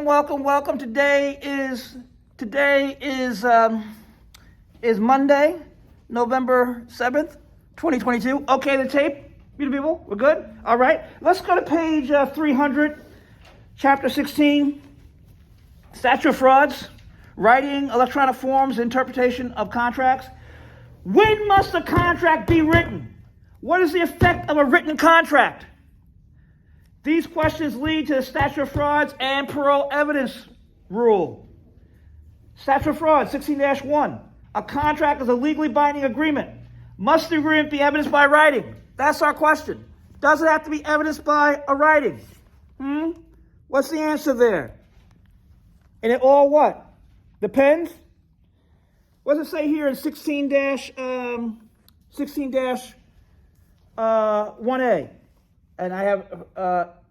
Welcome. Today is Monday, November 7th, 2022. Okay, the tape, beautiful people, we're good? All right, let's go to page 300, chapter 16, statute of frauds, writing, electronic forms, interpretation of contracts. When must a contract be written? What is the effect of a written contract? These questions lead to the statute of frauds and parole evidence rule. Statute of frauds, 16-1. A contract is a legally binding agreement. Must the agreement be evidenced by writing? That's our question. Does it have to be evidenced by a writing? What's the answer there? And it all what? Depends? What does it say here in 16-1A? And I have,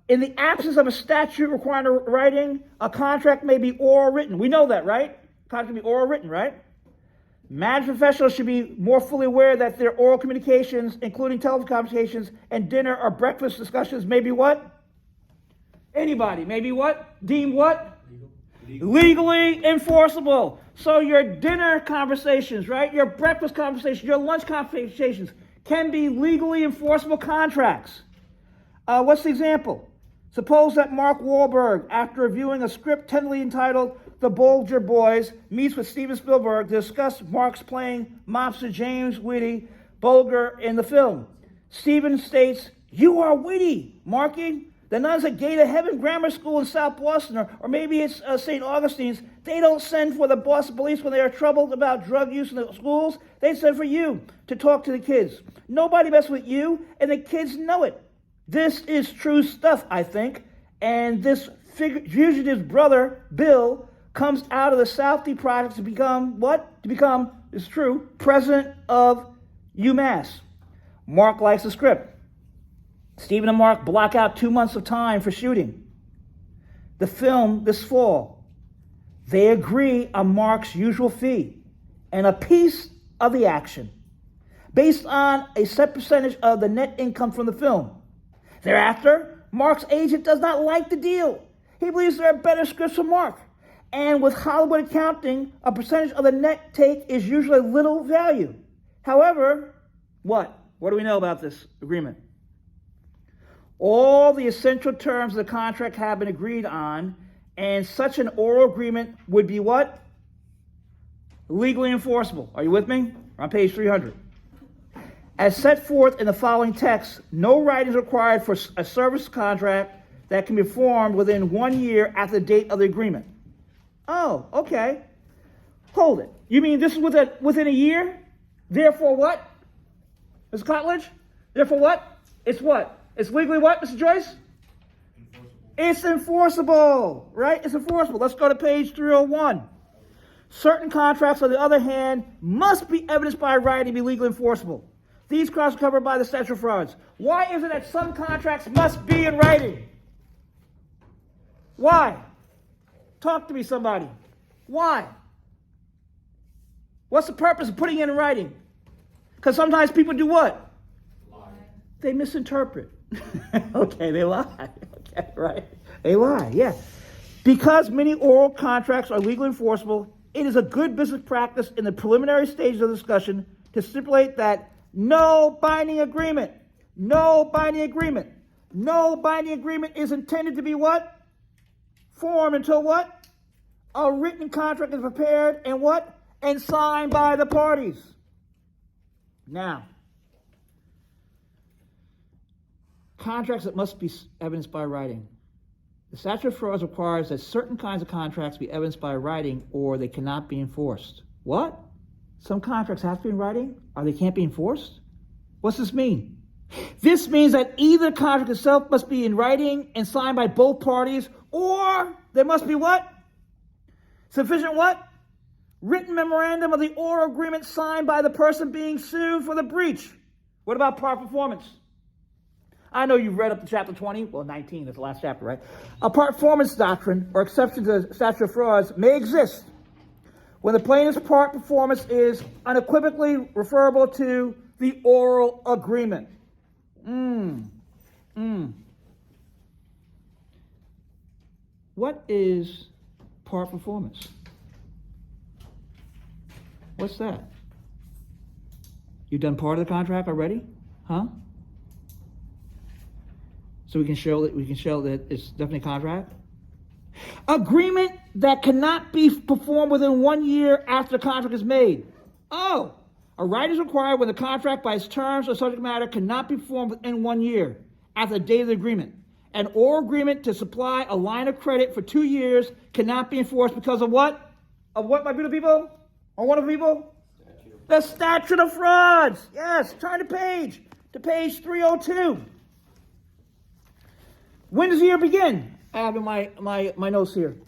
in the absence of a statute requiring a writing, a contract may be oral or written. We know that, right? Contract can be oral or written, right? Management professionals should be more fully aware that their oral communications, including telephone conversations and dinner or breakfast discussions, may be what? Anybody, maybe what? Deemed what? Legally enforceable. So your dinner conversations, right? Your breakfast conversations, your lunch conversations can be legally enforceable contracts. What's the example? Suppose that Mark Wahlberg, after reviewing a script tentatively entitled The Bolger Boys, meets with Steven Spielberg to discuss Mark's playing mobster James Whitty Bolger in the film. Steven states, "You are Whitty, Marky. The nuns at Gate of Heaven Grammar School in South Boston, or maybe it's St. Augustine's, they don't send for the Boston police when they are troubled about drug use in the schools. They send for you to talk to the kids. Nobody messes with you, and the kids know it. This is true stuff, I think." And this fugitive's brother, Bill, comes out of the Southie Project to become what? To become, it's true, president of UMass. Mark likes the script. Stephen and Mark block out 2 months of time for shooting the film this fall. They agree on Mark's usual fee and a piece of the action based on a set percentage of the net income from the film. Thereafter, Mark's agent does not like the deal. He believes there are better scripts for Mark. And with Hollywood accounting, a percentage of the net take is usually little value. However, what? What do we know about this agreement? All the essential terms of the contract have been agreed on, and such an oral agreement would be what? Legally enforceable. Are you with me? We're on page 300. As set forth in the following text, no writing is required for a service contract that can be formed within 1 year after the date of the agreement. Oh, okay. Hold it. You mean this is within a year? Therefore what? Mr. Cotledge? Therefore what? It's what? It's legally what, Mr. Joyce? Enforceable. It's enforceable, right? It's enforceable. Let's go to page 301. Certain contracts, on the other hand, must be evidenced by writing to be legally enforceable. These contracts are covered by the statute of frauds. Why is it that some contracts must be in writing? Why? Talk to me, somebody. Why? What's the purpose of putting it in writing? Because sometimes people do what? Lie. They misinterpret. Okay, they lie. Okay, right? They lie, yeah. Because many oral contracts are legally enforceable, it is a good business practice in the preliminary stages of the discussion to stipulate that no binding agreement is intended to be what? Formed until what? A written contract is prepared and what? And signed by the parties. Now, contracts that must be evidenced by writing. The statute of frauds requires that certain kinds of contracts be evidenced by writing or they cannot be enforced. What? Some contracts have to be in writing or they can't be enforced? What's this mean? This means that either the contract itself must be in writing and signed by both parties, or there must be what? Sufficient what? Written memorandum of the oral agreement signed by the person being sued for the breach. What about part performance? I know you've read up to chapter 20, well 19, that's the last chapter, right? A part performance doctrine or exception to the statute of frauds may exist when the plaintiff's part performance is unequivocally referable to the oral agreement. What is part performance? What's that? You've done part of the contract already? Huh? So we can show that it's definitely a contract? Agreement that cannot be performed within 1 year after the contract is made. Oh, a right is required when the contract by its terms or subject matter cannot be performed within 1 year after the date of the agreement. An oral agreement to supply a line of credit for 2 years cannot be enforced because of what? Of what, my beautiful people? Or wonderful people? The statute of frauds. Yes, turn the page to page 302. When does the year begin? I have in my notes here.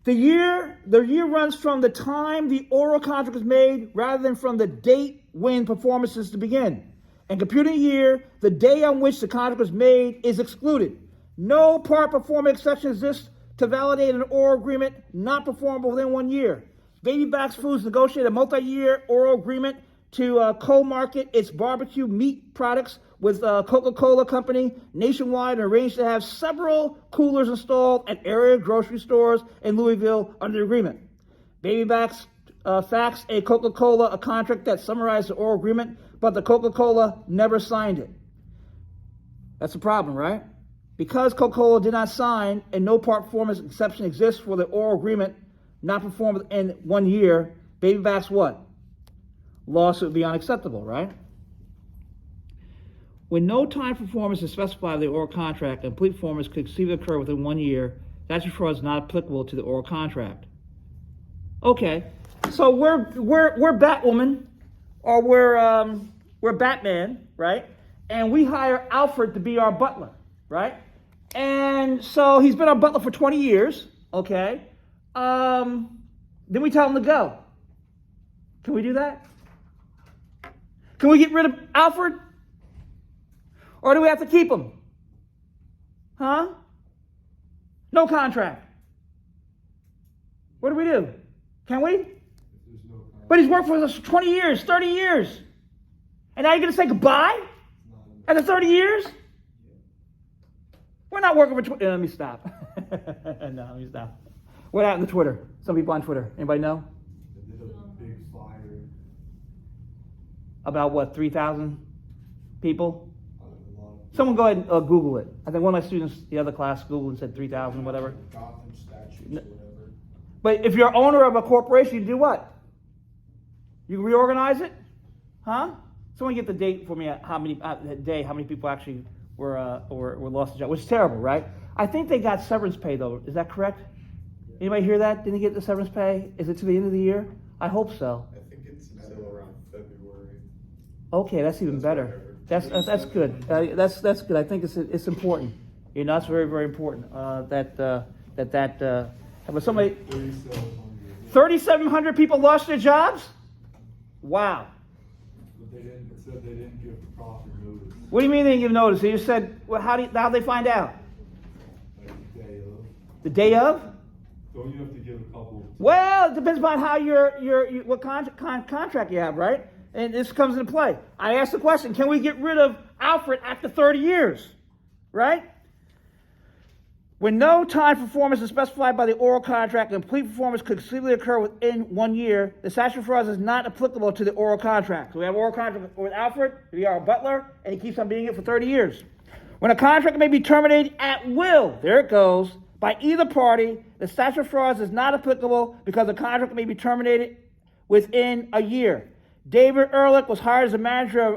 The year runs from the time the oral contract is made rather than from the date when performance is to begin. In computing a year, the day on which the contract was made is excluded. No part performance exception exists to validate an oral agreement not performable within 1 year. Baby Backs Foods negotiated a multi-year oral agreement to co-market its barbecue meat products with Coca-Cola Company nationwide and arranged to have several coolers installed at area grocery stores in Louisville under the agreement. Baby Backs faxed a Coca-Cola a contract that summarized the oral agreement, but the Coca-Cola never signed it. That's a problem, right? Because Coca-Cola did not sign and no part performance exception exists for the oral agreement not performed in 1 year, Baby Backs what? Lawsuit would be unacceptable, right? When no time performance is specified in the oral contract, and complete performance could conceivably occur within 1 year, statute of frauds is not applicable to the oral contract. Okay, so we're Batwoman, or we're Batman, right? And we hire Alfred to be our butler, right? And so he's been our butler for 20 years, okay? Then we tell him to go. Can we do that? Can we get rid of Alfred? Or do we have to keep him? Huh? No contract. What do we do? Can we? But he's worked for us for 20 years, 30 years. And now you're going to say goodbye? After 30 years? We're not working for 20. Let me stop. No, let me stop. What happened to Twitter? Some people on Twitter. Anybody know? They did a big flyer. About what, 3,000 people? Someone go ahead and Google it. I think one of my students, the other class, Googled and said 3,000, whatever. Gotham statutes or whatever. But if you're owner of a corporation, you do what? You reorganize it? Huh? Someone get the date for me, how many people actually were lost their job, which is terrible, right? I think they got severance pay, though. Is that correct? Anybody hear that? Didn't they get the severance pay? Is it to the end of the year? I hope so. I think it's still around February. Okay, that's even better. That's good. That's good. I think it's important. You know, it's very, very important that somebody 3,700 people lost their jobs. Wow. But it said they didn't give the proper notice. What do you mean they didn't give notice? You said, well, how'd they find out? Like the day of. The day of? Don't you have to give a couple? Well, it depends upon how what contract you have, right? And this comes into play. I asked the question, can we get rid of Alfred after 30 years? Right? When no time performance is specified by the oral contract, complete performance could conceivably occur within 1 year. The statute of frauds is not applicable to the oral contract. So we have oral contract with Alfred, we are a butler, and he keeps on being it for 30 years. When a contract may be terminated at will, there it goes, by either party, the statute of frauds is not applicable because the contract may be terminated within a year. David Ehrlich was hired as a manager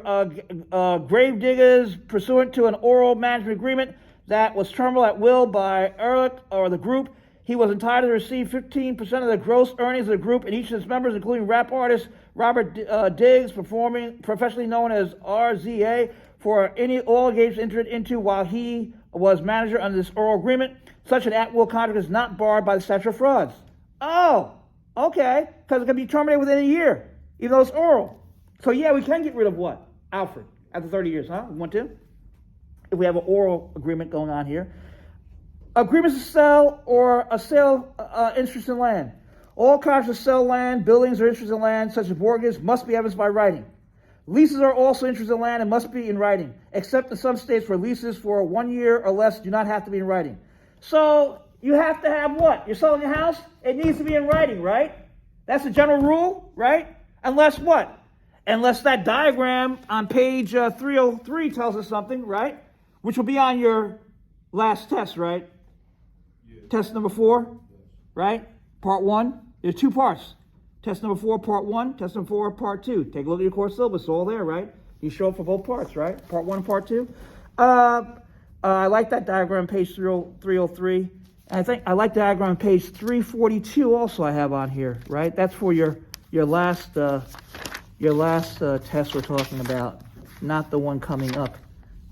of grave diggers pursuant to an oral management agreement that was terminable at will by Ehrlich or the group. He was entitled to receive 15% of the gross earnings of the group and each of its members, including rap artist Robert Diggs, professionally known as RZA, for any oil engagement entered into while he was manager under this oral agreement. Such an at-will contract is not barred by the statute of frauds. Oh, okay, because it can be terminated within a year, even though it's oral. So yeah, we can get rid of what? Alfred, after 30 years, huh? We want to? If we have an oral agreement going on here. Agreements to sell or a sale interest in land. All contracts to sell land, buildings, or interest in land, such as mortgages, must be evidenced by writing. Leases are also interest in land and must be in writing, except in some states where leases for 1 year or less do not have to be in writing. So you have to have what? You're selling your house? It needs to be in writing, right? That's the general rule, right? Unless what? Unless that diagram on page 303 tells us something, right? Which will be on your last test, right? Yes. Test number 4, Yes. right? Part 1. There's 2 parts. Test number 4, part 1. Test number 4, part 2. Take a look at your course syllabus. It's all there, right? You show up for both parts, right? Part 1 and part 2. I like that diagram, page 303. And I think I like the diagram on page 342 also I have on here, right? That's for your last test we're talking about, not the one coming up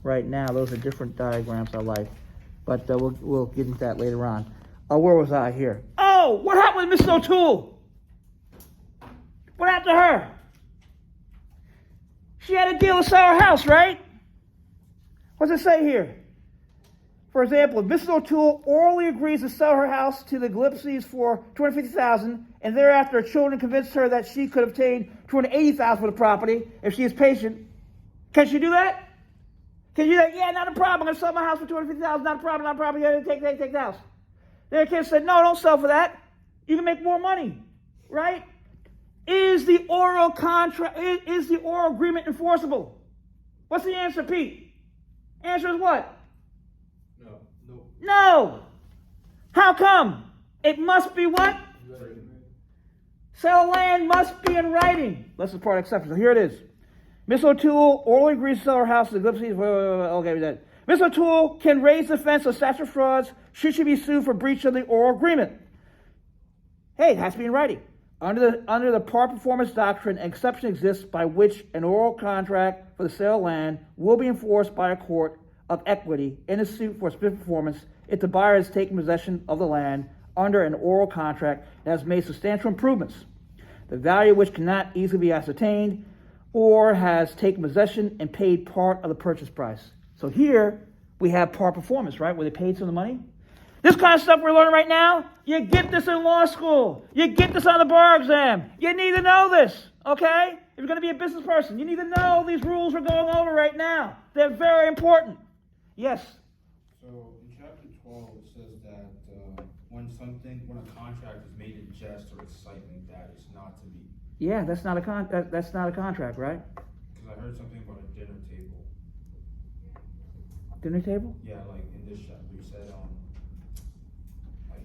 right now. Those are different diagrams I like, but we'll get into that later on. Where was I here? Oh, what happened with Mrs. O'Toole? What happened to her? She had a deal to sell her house, right? What's it say here? For example, if Mrs. O'Toole orally agrees to sell her house to the Gillespie's for $250,000, and thereafter her children convince her that she could obtain $280,000 for the property if she is patient, can she do that? Can you do that? Yeah, not a problem. I'm gonna sell my house for $250,000. Not a problem. Not a problem. Yeah, take the house. Their kid said, no, don't sell for that. You can make more money, right? Is the oral contract? Is the oral agreement enforceable? What's the answer, Pete? Answer is what? No. No. No. How come? It must be what? Sale of land must be in writing. That's the part exception. So here it is. Miss O'Toole orally agrees to sell her house to the Gillespie's. Okay, we did. Miss O'Toole can raise defense of statutory frauds should she be sued for breach of the oral agreement. Hey, it has to be in writing. Under the par performance doctrine, an exception exists by which an oral contract for the sale of land will be enforced by a court of equity in a suit for specific performance if the buyer has taken possession of the land under an oral contract and has made substantial improvements, the value of which cannot easily be ascertained, or has taken possession and paid part of the purchase price. So here we have par performance, right, where they paid some of the money. This kind of stuff we're learning right now, you get this in law school. You get this on the bar exam. You need to know this, okay? If you're going to be a business person, you need to know these rules we're going over right now. They're very important. Yes? So in chapter 12, it says that when a contract is made in jest or excitement, that it's not to be. Yeah, that's not a contract, right? Because I heard something about a dinner table. Dinner table? Yeah, like in this chapter, you said like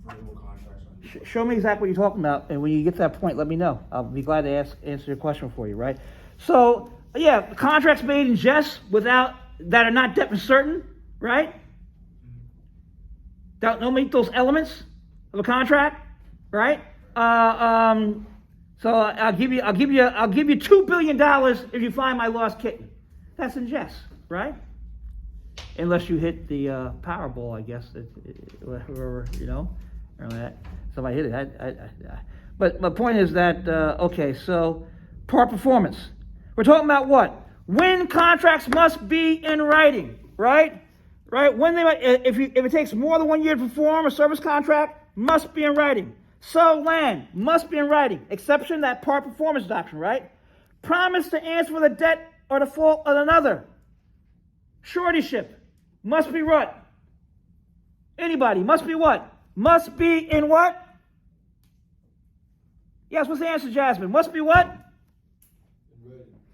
verbal contracts. Show me exactly what you're talking about, and when you get to that point, let me know. I'll be glad to answer your question for you, right? So, yeah, contracts made in jest that are not definite certain, right? Don't meet those elements of a contract, right? So I'll give you $2 billion if you find my lost kitten. That's in jest, right? Unless you hit the Powerball, I guess. Whoever, or that somebody hit it. But my point is that okay. So par performance. We're talking about what? When contracts must be in writing, right? Right. When if it takes more than 1 year to perform a service contract, must be in writing. So land must be in writing. Exception that par performance doctrine, right? Promise to answer for the debt or default of another. Suretyship must be what? Anybody must be what? Must be in what? Yes, what's the answer, Jasmine? Must be what?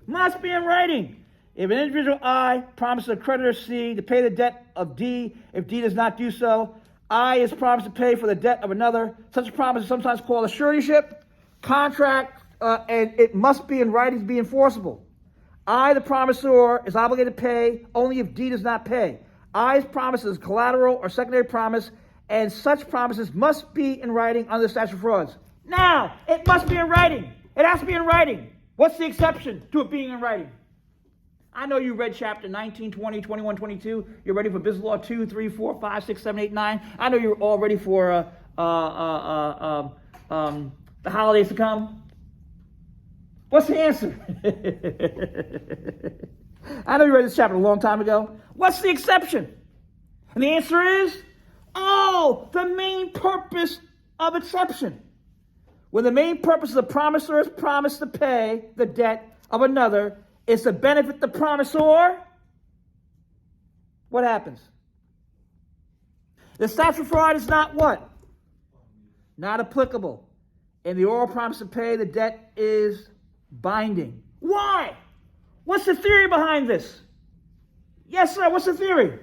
Must be in writing. If an individual I promises a creditor C to pay the debt of D, if D does not do so, I is promised to pay for the debt of another. Such a promise is sometimes called a suretyship contract, and it must be in writing to be enforceable. I, the promisor, is obligated to pay only if D does not pay. I's promise is collateral or secondary promise, and such promises must be in writing under the statute of frauds. Now, it must be in writing. It has to be in writing. What's the exception to it being in writing? I know you read chapter 19, 20, 21, 22. You're ready for business law 2, 3, 4, 5, 6, 7, 8, 9. I know you're all ready for the holidays to come. What's the answer? I know you read this chapter a long time ago. What's the exception? And the answer is, the main purpose of exception. When the main purpose of the promisor's promise to pay the debt of another is to benefit the promisor, what happens? The statute of fraud is not what? Not applicable. And the oral promise to pay the debt is binding. Why? What's the theory behind this? Yes, sir, what's the theory?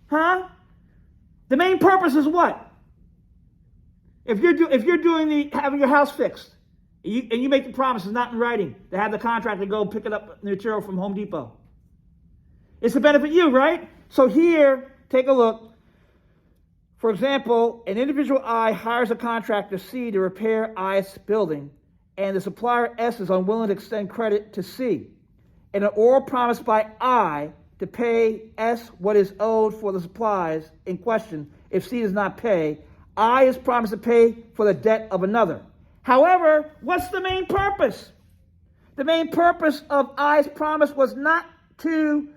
Huh? The main purpose is what? If you're doing having your house fixed, and you make the promise, it's not in writing, to have the contractor go pick it up the material from Home Depot. It's to benefit you, right? So here, take a look. For example, an individual I hires a contractor C to repair I's building, and the supplier S is unwilling to extend credit to C. And an oral promise by I to pay S what is owed for the supplies in question if C does not pay, I is promised to pay for the debt of another. However, what's the main purpose? The main purpose of I's promise was not to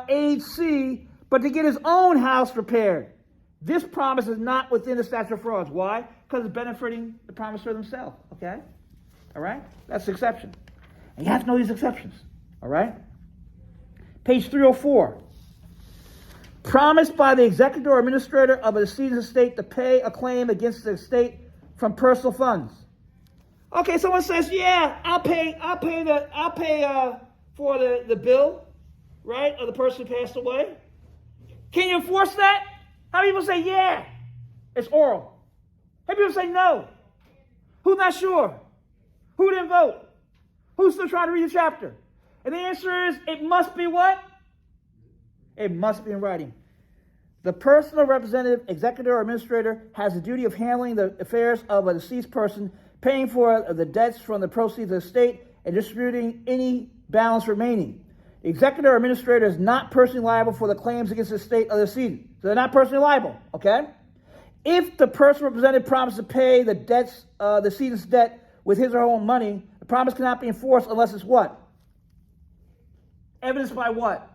aid C, but to get his own house repaired. This promise is not within the statute of frauds. Why? Because it's benefiting the promisor themselves. Okay? All right? That's the exception. And you have to know these exceptions. All right? Page 304. Promise by the executor or administrator of a decedent's estate to pay a claim against the estate from personal funds. Okay, someone says, "Yeah, I'll pay for the bill, right, of the person who passed away." Can you enforce that? How many people say, "Yeah"? It's oral. How many people say no? Who's not sure? Who didn't vote? Who's still trying to read the chapter? And the answer is, it must be what? It must be in writing. The personal representative, executor, or administrator has the duty of handling the affairs of a deceased person, paying for the debts from the proceeds of the estate, and distributing any balance remaining. The executor or administrator is not personally liable for the claims against the estate of the decedent. So they're not personally liable, okay? If the person represented promises to pay the debts, the decedent's debt with his or her own money, the promise cannot be enforced unless it's what? Evidenced by what?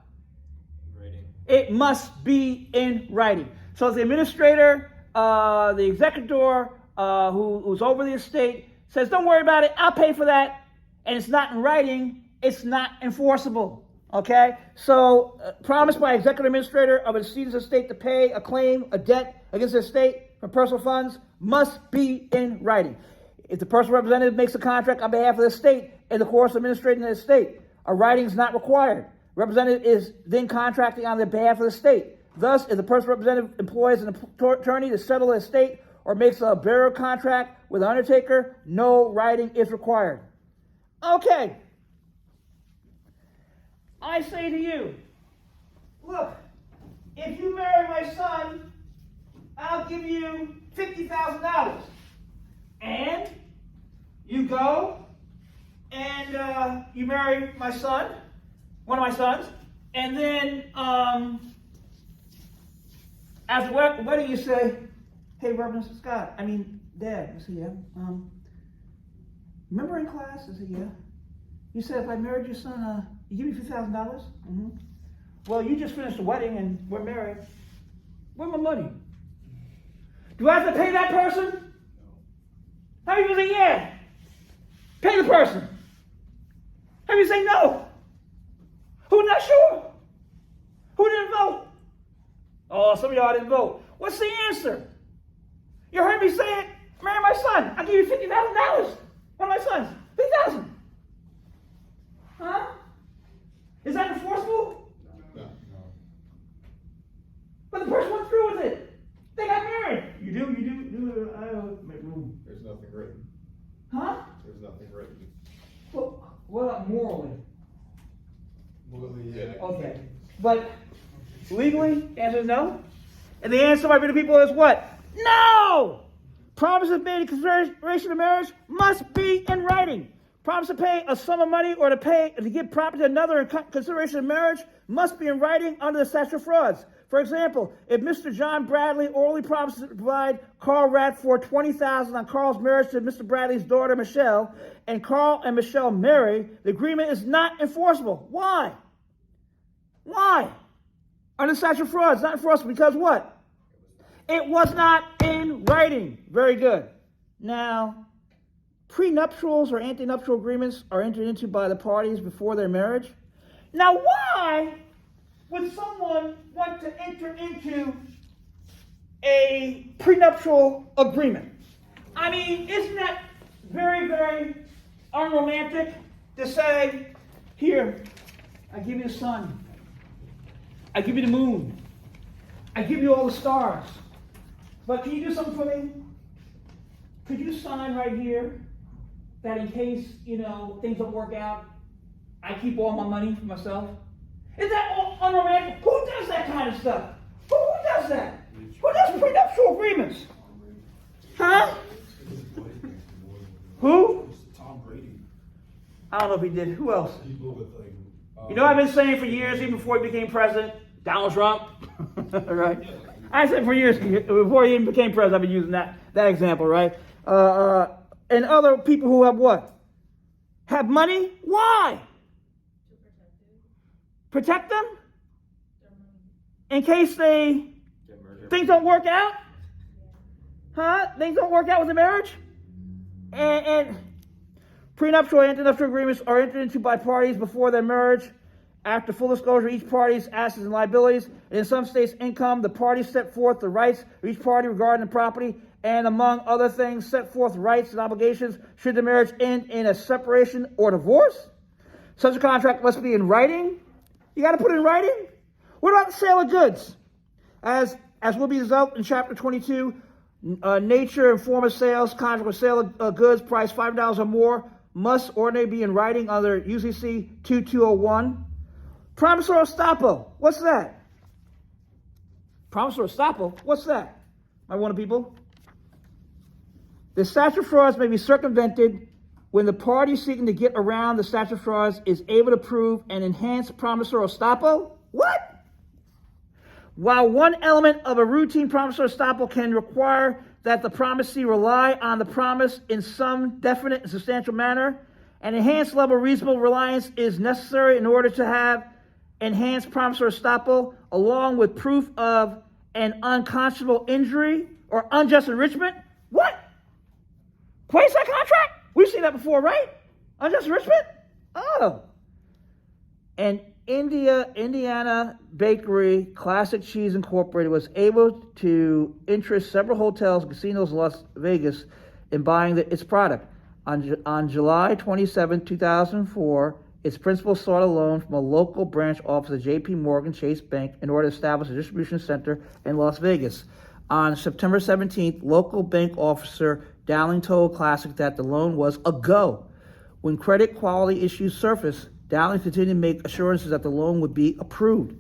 Writing. It must be in writing. So if the administrator, the executor, who's over the estate says, "Don't worry about it, I'll pay for that," and it's not in writing, it's not enforceable. Okay? So, promise by executive administrator of a decedent's estate to pay a claim, a debt against the estate from personal funds must be in writing. If the personal representative makes a contract on behalf of the estate in the course of administrating the estate, a writing is not required. Representative is then contracting on the behalf of the state. Thus, if the personal representative employs an attorney to settle the estate or makes a burial contract with an undertaker, no writing is required. Okay. I say to you, look, if you marry my son, I'll give you $50,000. And you go and you marry my son, one of my sons, and then after wedding you say, "Hey, Reverend Scott, Dad," I said, "Yeah, remember in class?" I said, "Yeah. You said if I married your son, you give me $50,000? Mm-hmm. Well, you just finished the wedding and we're married. Where's my money? Do I have to pay that person?" How many people say, "Yeah"? Pay the person. How many say no? Who's not sure? Who didn't vote? Oh, some of y'all didn't vote. What's the answer? You heard me say it. Marry my son. I'll give you $50,000. One of my sons. $50,000. Huh? Is that enforceable? No. But the person went through with it. They got married. You do. There's nothing written. Huh? There's nothing written. Well, what about morally? Yeah. Okay. But legally, the answer is no. And the answer by many people is what? No! Promises made in consideration of marriage must be in writing. Promise to pay a sum of money or to give property to another in consideration of marriage must be in writing under the statute of frauds. For example, if Mr. John Bradley orally promises to provide Carl Radford $20,000 on Carl's marriage to Mr. Bradley's daughter Michelle, and Carl and Michelle marry, the agreement is not enforceable. Why? Why? Under the statute of frauds, not enforceable because what? It was not in writing. Very good. Now, prenuptials or antenuptial agreements are entered into by the parties before their marriage. Now, why would someone want to enter into a prenuptial agreement. I mean, isn't that very, very unromantic to say, here, I give you the sun, I give you the moon, I give you all the stars, but can you do something for me? Could you sign right here that in case, things don't work out, I keep all my money for myself? Is that all unromantic? Who does that kind of stuff? Who does that? Who does prenuptial agreements? Huh? Who? Tom Brady. I don't know if he did. Who else? People with like, I've been saying for years, even before he became president, Donald Trump, right? I said for years, before he even became president, I've been using that example, right? And other people who have what? Have money? Why? Protect them? In case things don't work out? Huh? Things don't work out with the marriage? And prenuptial and antenuptial agreements are entered into by parties before their marriage. After full disclosure of each party's assets and liabilities, and in some states income, the parties set forth the rights of each party regarding the property, and among other things, set forth rights and obligations should the marriage end in a separation or divorce. Such a contract must be in writing. You got to put it in writing. What about the sale of goods? As will be developed in Chapter 22, nature and form of sales, contract with sale of goods priced $5 or more must ordinarily be in writing under UCC 2201. Promissory estoppel, what's that? Promissory estoppel, what's that? My wonderful people. The statute of frauds may be circumvented when the party seeking to get around the statute of frauds is able to prove an enhanced promissory estoppel. What? While one element of a routine promissory estoppel can require that the promisee rely on the promise in some definite and substantial manner, an enhanced level of reasonable reliance is necessary in order to have enhanced promissory estoppel, along with proof of an unconscionable injury or unjust enrichment. What? Quasi-contract? We've seen that before, right? Unjust enrichment? Oh. And Indiana Bakery Classic Cheese Incorporated was able to interest several hotels and casinos in Las Vegas in buying its product. On July 27, 2004, its principal sought a loan from a local branch office of J.P. Morgan Chase Bank in order to establish a distribution center in Las Vegas. On September 17th, local bank officer Dowling told Classic that the loan was a go. When credit quality issues surfaced, Dowling continued to make assurances that the loan would be approved.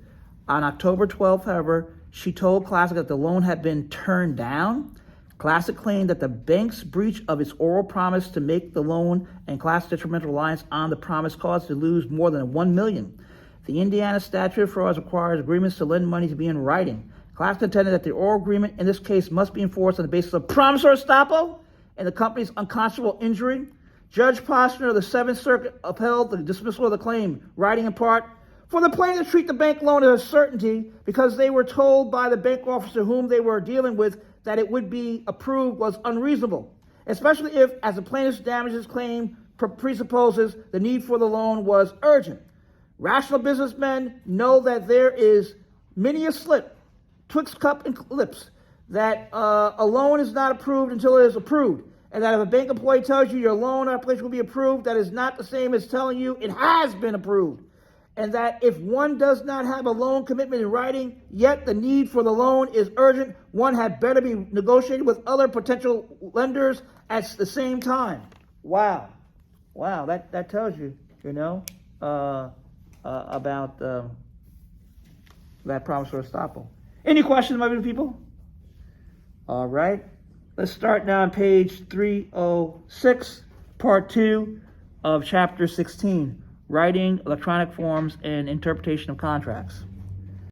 On October 12th, however, she told Classic that the loan had been turned down. Classic claimed that the bank's breach of its oral promise to make the loan and Classic's detrimental reliance on the promise caused to lose more than $1 million. The Indiana statute of frauds requires agreements to lend money to be in writing. Classic contended that the oral agreement in this case must be enforced on the basis of promissory estoppel and the company's unconscionable injury. Judge Posner of the Seventh Circuit upheld the dismissal of the claim, writing in part, for the plaintiff to treat the bank loan as a certainty because they were told by the bank officer whom they were dealing with that it would be approved was unreasonable, especially if, as the plaintiff's damages claim presupposes, the need for the loan was urgent. Rational businessmen know that there is many a slip, twixt cup and lips, that a loan is not approved until it is approved, and that if a bank employee tells you your loan application will be approved, that is not the same as telling you it has been approved. And that if one does not have a loan commitment in writing, yet the need for the loan is urgent, one had better be negotiating with other potential lenders at the same time. Wow, that tells you, about that promissory estoppel. Any questions, my beautiful people? All right, let's start now on page 306, part 2 of chapter 16. Writing, electronic forms, and interpretation of contracts.